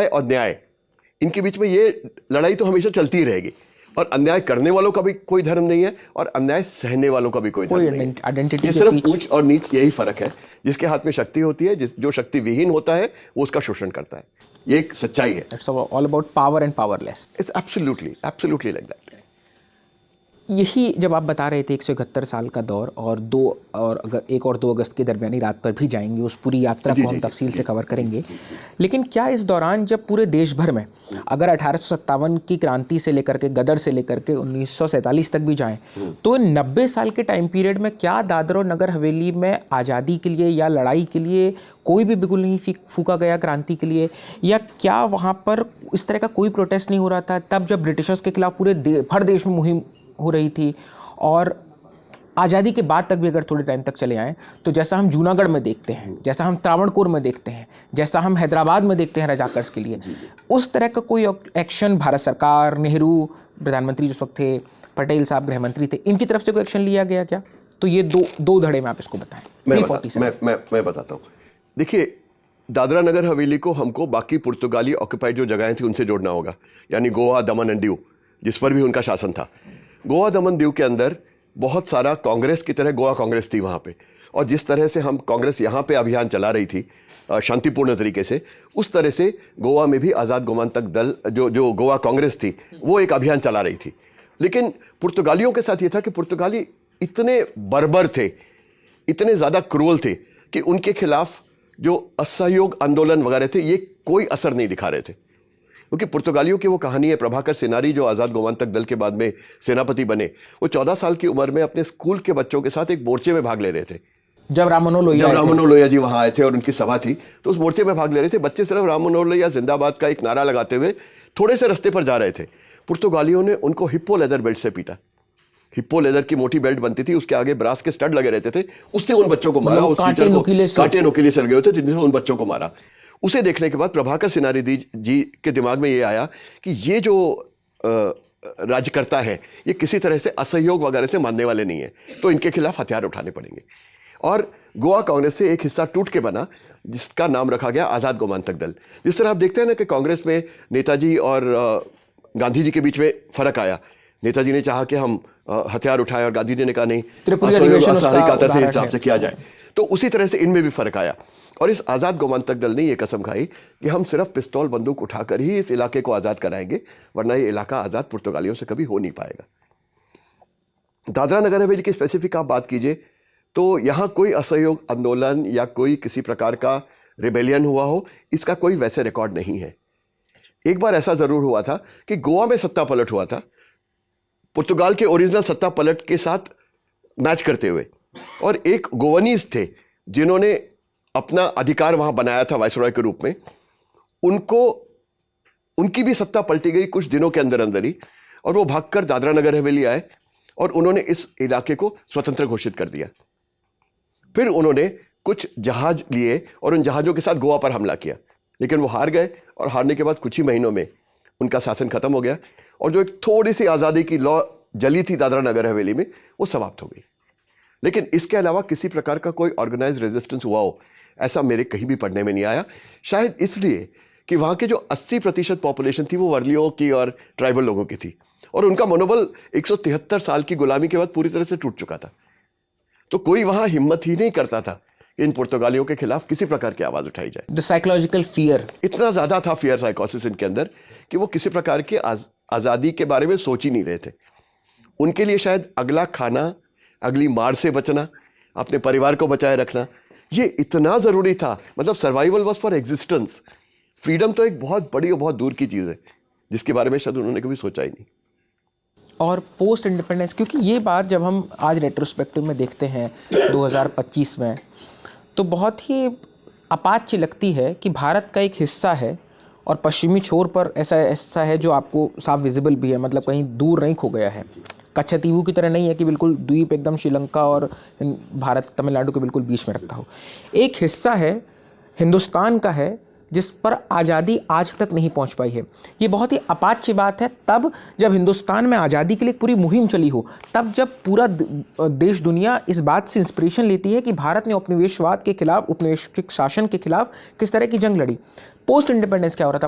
और न्याय, इनके बीच में ये लड़ाई तो हमेशा चलती ही रहेगी। और अन्याय करने वालों का भी कोई धर्म नहीं है और अन्याय सहने वालों का भी कोई धर्म नहीं है। ये सिर्फ ऊंच और नीच यही फर्क है। जिसके हाथ में शक्ति होती है, जो शक्ति विहीन होता है, वो उसका शोषण करता है। ये एक सच्चाई है। It's all about power and powerless. It's absolutely like that. यही जब आप बता रहे थे 171 साल का दौर और 1 और 2 अगस्त की दरमियानी रात पर भी जाएंगे, उस पूरी यात्रा को हम तफसील से कवर करेंगे। लेकिन क्या इस दौरान जब पूरे देश भर में अगर 1857 की क्रांति से लेकर के, गदर से लेकर के 1947 तक भी जाएं, तो 90 साल के टाइम पीरियड में क्या दादर और नगर हवेली में आज़ादी के लिए या लड़ाई के लिए कोई भी बिगुल नहीं फूका गया क्रांति के लिए? या क्या वहाँ पर इस तरह का कोई प्रोटेस्ट नहीं हो रहा था तब जब ब्रिटिशर्स के खिलाफ पूरे हर देश में मुहिम हो रही थी? और आज़ादी के बाद तक भी अगर थोड़े टाइम तक चले आएँ तो जैसा हम जूनागढ़ में देखते हैं, जैसा हम त्रावणकोर में देखते हैं, जैसा हम हैदराबाद में देखते हैं रजाकर्स के लिए, उस तरह का कोई एक्शन भारत सरकार, नेहरू प्रधानमंत्री जिस वक्त थे, पटेल साहब गृह मंत्री थे, इनकी तरफ से कोई एक्शन लिया गया क्या? तो ये दो धड़े में आप इसको बताएं। मैं बताता हूँ। देखिए, दादरा नगर हवेली को हमको बाकी पुर्तगाली ऑक्यूपाइड जो जगहें थी उनसे जोड़ना होगा, यानी गोवा, दमन एंड दीव, जिस पर भी उनका शासन था। गोवा, दमन, दीव के अंदर बहुत सारा कांग्रेस की तरह गोवा कांग्रेस थी वहाँ पे। और जिस तरह से हम कांग्रेस यहाँ पे अभियान चला रही थी शांतिपूर्ण तरीके से, उस तरह से गोवा में भी आज़ाद गोमांतक दल जो गोवा कांग्रेस थी वो एक अभियान चला रही थी। लेकिन पुर्तगालियों के साथ ये था कि पुर्तगाली इतने बर्बर थे, इतने ज़्यादा क्रूअल थे कि उनके खिलाफ जो असहयोग आंदोलन वगैरह थे ये कोई असर नहीं दिखा रहे थे। क्योंकि पुर्तगालियों की वो कहानी है, प्रभाकर सेनारी जो आज़ाद गोमांतक दल के बाद में सेनापति बने, वो 14 साल की उम्र में अपने स्कूल के बच्चों के साथ एक मोर्चे में भाग ले रहे थे। जब राम मनोहर लोहिया जी वहाँ आए थे और उनकी सभा थी, तो उस मोर्चे में भाग ले रहे थे। बच्चे सिर्फ राम मनोहर लोहिया जिंदाबाद का एक नारा लगाते हुए थोड़े से रास्ते पर जा रहे थे। पुर्तगालियों ने उनको हिप्पो लेदर बेल्ट से पीटा। हिप्पो लेदर की मोटी बेल्ट बनती थी, उसके आगे ब्रास के स्टड लगे रहते थे, उससे उन बच्चों को मारा। कांटे नुकीले से लगे होते थे, जिनसे उन बच्चों को मारा। उसे देखने के बाद प्रभाकर सेनारी जी के दिमाग में ये आया कि ये जो राज्यकर्ता है ये किसी तरह से असहयोग वगैरह से मानने वाले नहीं है, तो इनके खिलाफ हथियार उठाने पड़ेंगे। और गोवा कांग्रेस से एक हिस्सा टूट के बना जिसका नाम रखा गया आज़ाद गोमांतक दल। जिस तरह आप देखते हैं ना कि कांग्रेस में नेताजी और गांधी जी के बीच में फर्क आया। नेताजी ने चाहा कि हम हथियार उठाएं और गांधी जी ने कहा नहीं, असहयोग हिसाब से किया जाए। तो उसी तरह से इनमें भी फर्क आया। और इस आज़ाद गोमांतक दल ने यह कसम खाई कि हम सिर्फ पिस्तौल बंदूक उठाकर ही इस इलाके को आज़ाद कराएंगे, वरना ये इलाका आज़ाद पुर्तगालियों से कभी हो नहीं पाएगा। दादरा नगर हवेली की स्पेसिफिक आप बात कीजिए तो यहाँ कोई असहयोग आंदोलन या कोई किसी प्रकार का रिबेलियन हुआ हो, इसका कोई वैसे रिकॉर्ड नहीं है। एक बार ऐसा ज़रूर हुआ था कि गोवा में सत्ता पलट हुआ था, पुर्तगाल के ओरिजिनल सत्ता पलट के साथ मैच करते हुए, और एक गोवनीज थे जिन्होंने अपना अधिकार वहां बनाया था वाइसरॉय के रूप में। उनकी भी सत्ता पलटी गई कुछ दिनों के अंदर अंदर ही, और वो भागकर दादरा नगर हवेली आए और उन्होंने इस इलाके को स्वतंत्र घोषित कर दिया। फिर उन्होंने कुछ जहाज लिए और उन जहाजों के साथ गोवा पर हमला किया, लेकिन वो हार गए और हारने के बाद कुछ ही महीनों में उनका शासन खत्म हो गया और जो एक थोड़ी सी आज़ादी की लौ जली थी दादरा नगर हवेली में, वो समाप्त हो गई। लेकिन इसके अलावा किसी प्रकार का कोई ऑर्गेनाइज रेजिस्टेंस हुआ हो ऐसा मेरे कहीं भी पढ़ने में नहीं आया। शायद इसलिए कि वहाँ के जो 80% पॉपुलेशन थी वो वर्लियों की और ट्राइबल लोगों की थी, और उनका मनोबल 173 साल की गुलामी के बाद पूरी तरह से टूट चुका था। तो कोई वहाँ हिम्मत ही नहीं करता था कि इन पुर्तगालियों के खिलाफ किसी प्रकार की आवाज़ उठाई जाए। द साइकोलॉजिकल फियर इतना ज़्यादा था, फियर साइकोसिस इनके अंदर, कि वो किसी प्रकार की आज़ादी के बारे में सोच ही नहीं रहे थे। उनके लिए शायद अगला खाना, अगली मार से बचना, अपने परिवार को बचाए रखना, ये इतना ज़रूरी था। मतलब survival was for existence. Freedom तो एक बहुत बड़ी और बहुत दूर की चीज़ है जिसके बारे में शायद उन्होंने कभी सोचा ही नहीं। और पोस्ट इंडिपेंडेंस, क्योंकि ये बात जब हम आज रेट्रोस्पेक्टिव में देखते हैं 2025 में, तो बहुत ही अपाच्य लगती है कि भारत का एक हिस्सा है और पश्चिमी छोर पर ऐसा है जो आपको साफ विजिबल भी है, मतलब कहीं दूर नहीं खो गया है। कच्छतीवू की तरह नहीं है कि बिल्कुल द्वीप एकदम श्रीलंका और भारत तमिलनाडु के बिल्कुल बीच में रखता हो। एक हिस्सा है, हिंदुस्तान का है, जिस पर आज़ादी आज तक नहीं पहुंच पाई है। ये बहुत ही अपाच्य बात है। तब जब हिंदुस्तान में आज़ादी के लिए पूरी मुहिम चली हो, तब जब पूरा देश दुनिया इस बात से इंस्पिरेशन लेती है कि भारत ने उपनिवेशवाद के खिलाफ, उपनिवेशिक शासन के खिलाफ किस तरह की जंग लड़ी। पोस्ट इंडिपेंडेंस क्या हो रहा था?